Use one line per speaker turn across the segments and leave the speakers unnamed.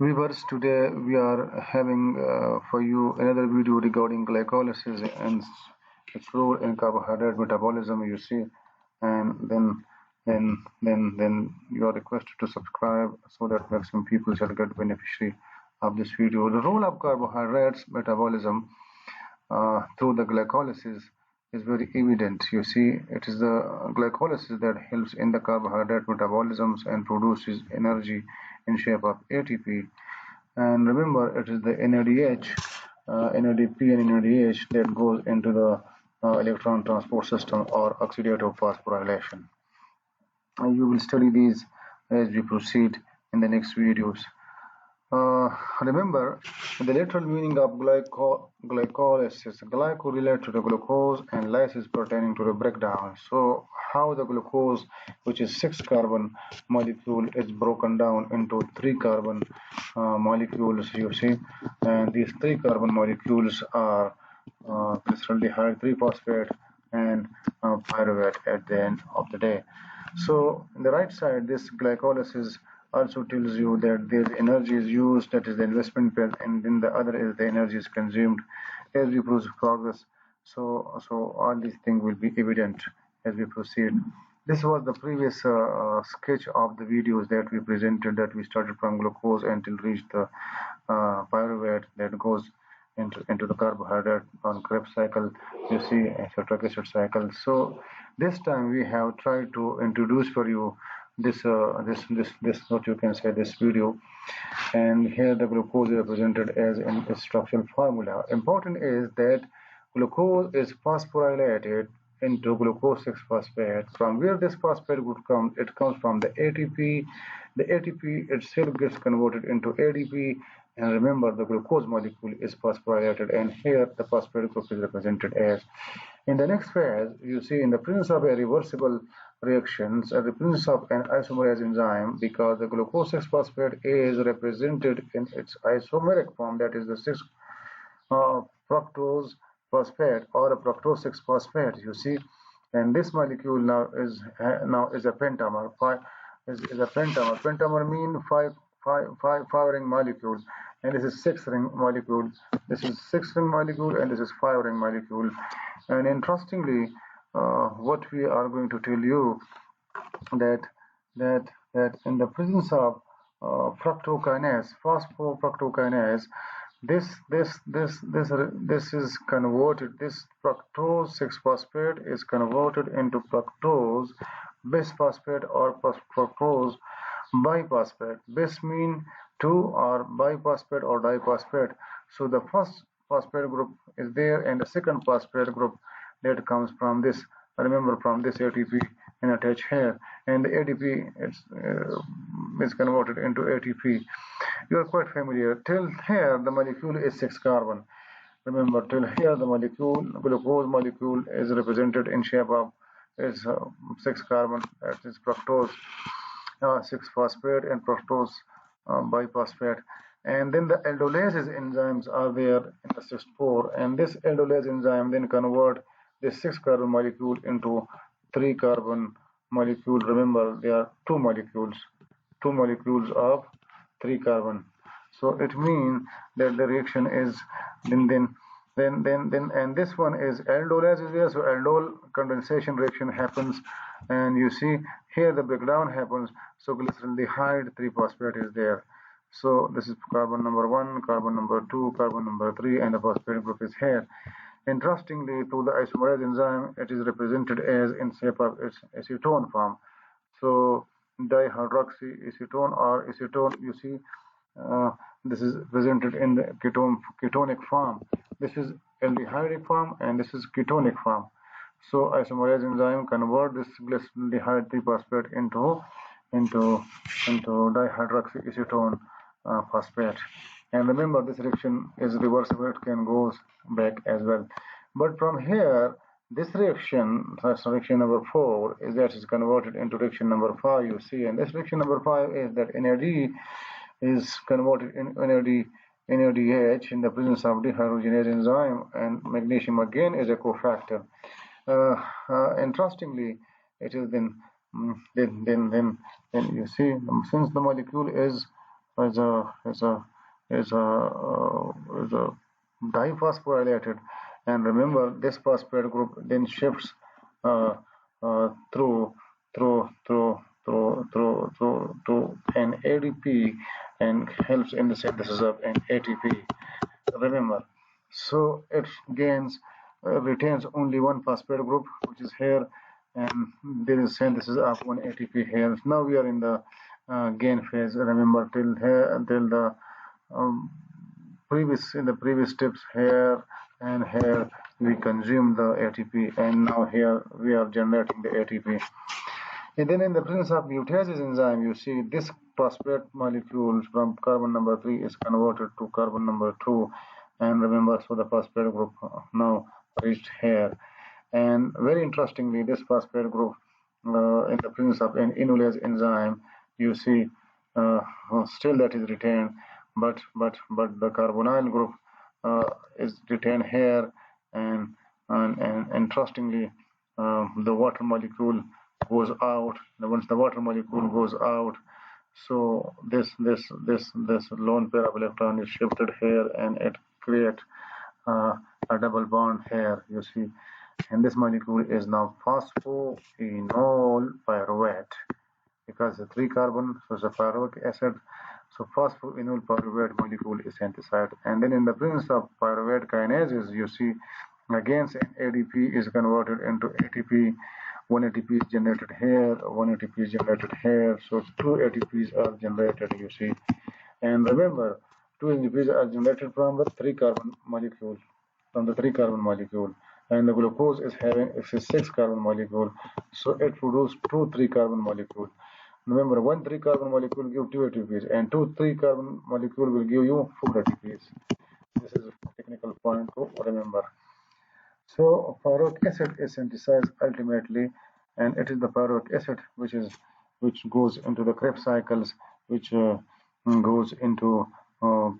Viewers, today we are having for you another video regarding glycolysis and its role in carbohydrate metabolism. You see, and then you are requested to subscribe so that maximum people shall get beneficiary of this video. The role of carbohydrates metabolism through the glycolysis is very evident. You see, it is the glycolysis that helps in the carbohydrate metabolisms and produces energy in shape of ATP. And remember, it is the NADH, NADP and NADH that goes into the electron transport system or oxidative phosphorylation. And you will study these as we proceed in the next videos. Remember, the literal meaning of glycolysis. Glyco relates to the glucose and lysis pertaining to the breakdown. So how the glucose, which is 6 carbon molecule, is broken down into 3 carbon molecules, you see, and these 3 carbon molecules are glyceraldehyde 3-phosphate and pyruvate at the end of the day. So in the right side, this glycolysis also tells you that there's energy is used, that is the investment phase, and then the other is the energy is consumed as we progress. So all these things will be evident as we proceed. This was the previous sketch of the videos that we presented, that we started from glucose until reached the pyruvate that goes into the carbohydrate on Krebs cycle, you see, citric acid cycle. So this time we have tried to introduce for you this what you can say, this video, and here the glucose is represented as in a structural formula. Important is that glucose is phosphorylated into glucose 6-phosphate. From where this phosphate would come, it comes from the ATP. The ATP itself gets converted into ADP, and remember, the glucose molecule is phosphorylated, and here the phosphate group is represented as. In the next phase, you see, in the presence of a reversible reactions, the presence of an isomerase enzyme, because the glucose 6-phosphate is represented in its isomeric form, that is the 6 fructose phosphate or a fructose 6-phosphate, you see, and this molecule now is a pentamer. Is a pentamer. Pentamer means five ring molecule, and this is 6 ring molecule. This is 6 ring molecule, and this is 5 ring molecule. And interestingly, what we are going to tell you that in the presence of fructokinase, phosphofructokinase, this is converted. This fructose 6-phosphate is converted into fructose bisphosphate or fructose biphosphate. Bis mean 2 or biphosphate or diphosphate. So the first phosphate group is there, and the second phosphate group that comes from this. Remember, from this ATP and attach here, and the ADP is converted into ATP. You are quite familiar. Till here, the molecule is 6 carbon. Remember, till here, the molecule, glucose molecule, is represented in shape of is 6 carbon. That is fructose 6-phosphate and fructose biphosphate. And then the aldolase enzymes are there in the 6-4, and this aldolase enzyme then convert this 6 carbon molecule into 3 carbon molecule. Remember, there are two molecules of 3 carbon. So it means that the reaction is then and this one is aldolase is there, so aldol condensation reaction happens, and you see here the breakdown happens, so glyceraldehyde 3-phosphate is there. So this is carbon number 1, carbon number 2, carbon number 3, and the phosphate group is here. Interestingly, to the isomerase enzyme, it is represented as in shape of its acetone form. So dihydroxyacetone or acetone, you see, this is presented in the ketonic form. This is aldehydic form, and this is ketonic form. So isomerase enzyme convert this glyceraldehyde 3-phosphate into dihydroxyacetone phosphate. And remember, this reaction is reversible; it can go back as well. But from here, this reaction, reaction number 4, is that is converted into reaction number 5. You see, and this reaction number 5 is that NAD is converted in NADH in the presence of dehydrogenase enzyme, and magnesium again is a cofactor. Interestingly, it is then you see, since the molecule is is a is a is a is a diphosphorylated, and remember this phosphate group then shifts uh, through to an ADP and helps in the synthesis of an ATP. Remember, so it gains retains only one phosphate group, which is here, and there is synthesis of one ATP here. Now we are in the gain phase. Remember, till here until the um, previous steps, here and here we consume the ATP, and now here we are generating the ATP. And then in the presence of mutases enzyme, you see this phosphate molecule from carbon number 3 is converted to carbon number 2. And remember, so the phosphate group now reached here. And very interestingly, this phosphate group in the presence of an enolase enzyme, you see still that is retained, but the carbonyl group is retained here, and interestingly, the water molecule goes out. Once the water molecule goes out, so this lone pair of electron is shifted here, and it creates a double bond here. You see, and this molecule is now phosphoenol pyruvate, because the 3 carbon, so it's a pyruvic acid. So phosphoenol pyruvate molecule is synthesized, and then in the presence of pyruvate kinases, you see again an ADP is converted into ATP. One ATP is generated here, one ATP is generated here, so 2 ATPs are generated, you see. And remember, 2 ATPs are generated from the 3 carbon molecule, and the glucose is having a 6 carbon molecule, so it produces 2 3 carbon molecule. Remember, 1 3 carbon molecule will give 2 ATPs, and 2 3 carbon molecule will give you 4 ATPs. This is a technical point to remember. So pyruvic acid is synthesized ultimately, and it is the pyruvic acid which goes into the Krebs cycles, which goes into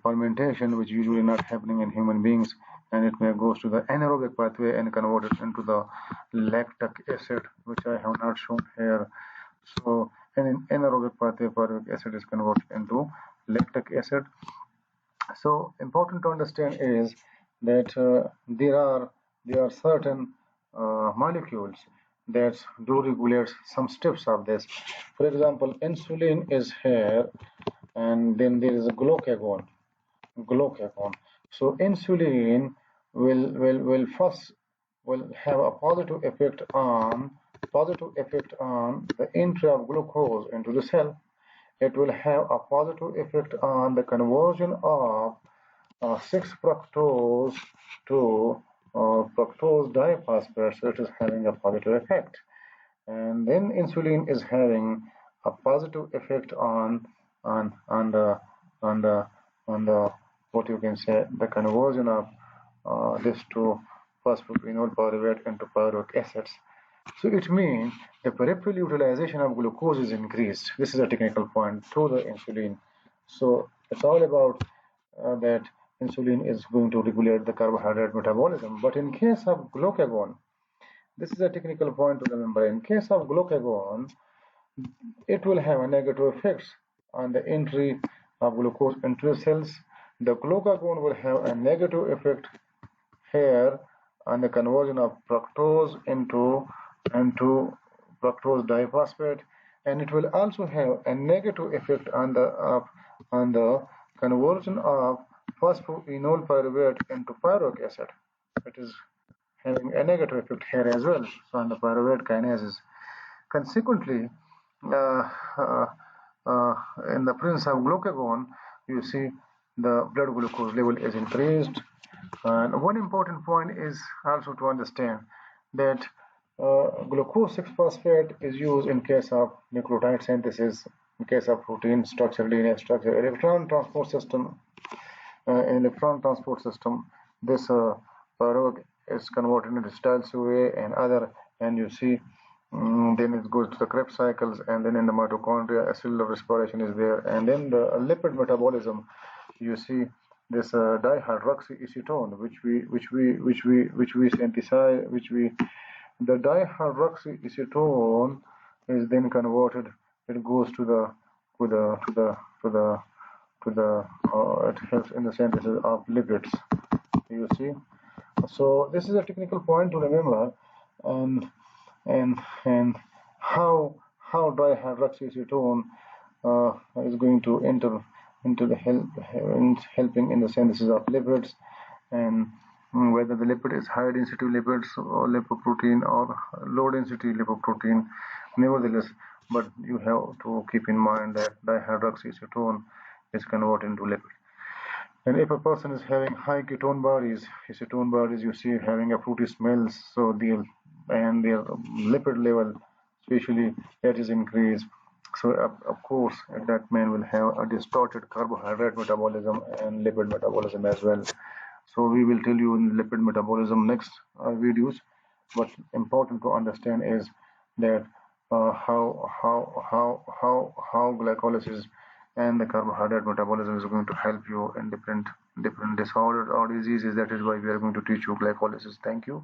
fermentation, which usually not happening in human beings, and it may goes to the anaerobic pathway and converted into the lactic acid, which I have not shown here. So in anaerobic pathway, pyruvic acid is converted into lactic acid. So important to understand is that there are certain molecules that do regulate some steps of this. For example, insulin is here, and then there is a glucagon. So insulin will first have a positive effect on the entry of glucose into the cell. It will have a positive effect on the conversion of 6-fructose to fructose diphosphate, so it is having a positive effect. And then insulin is having a positive effect on the what you can say, the conversion of this to phosphoenol pyruvate into pyruvic acids. So it means the peripheral utilization of glucose is increased. This is a technical point through the insulin. So it's all about that insulin is going to regulate the carbohydrate metabolism. But in case of glucagon, this is a technical point to remember. In case of glucagon, it will have a negative effects on the entry of glucose into cells. The glucagon will have a negative effect here on the conversion of fructose into fructose diphosphate, and it will also have a negative effect on the conversion of phosphoenol pyruvate into pyruvic acid. It is having a negative effect here as well, so on the pyruvate kinases. Consequently, uh, uh, in the presence of glucagon, you see the blood glucose level is increased. And one important point is also to understand that glucose 6-phosphate is used in case of nucleotide synthesis, in case of protein structure, DNA structure, electron transport system. In electron transport system, this pyruvic is converted into STAL-CoA and other, and you see then it goes to the Krebs cycles, and then in the mitochondria, cellular respiration is there, and then the lipid metabolism. You see this dihydroxyacetone, which we synthesize, the dihydroxyacetone is then converted. It goes to the to the it helps in the synthesis of lipids. You see, so this is a technical point to remember, and and how dihydroxyacetone is going to enter into the helping in the synthesis of lipids, and whether the lipid is high density lipids or lipoprotein or low density lipoprotein. Nevertheless, but you have to keep in mind that dihydroxyacetone is converted into lipid. And if a person is having high ketone bodies, acetone bodies, you see having a fruity smells, so their lipid level, especially, that is increased. So of course, that man will have a distorted carbohydrate metabolism and lipid metabolism as well. So we will tell you in lipid metabolism next videos. But important to understand is that how glycolysis and the carbohydrate metabolism is going to help you in different disorders or diseases. That is why we are going to teach you glycolysis. Thank you.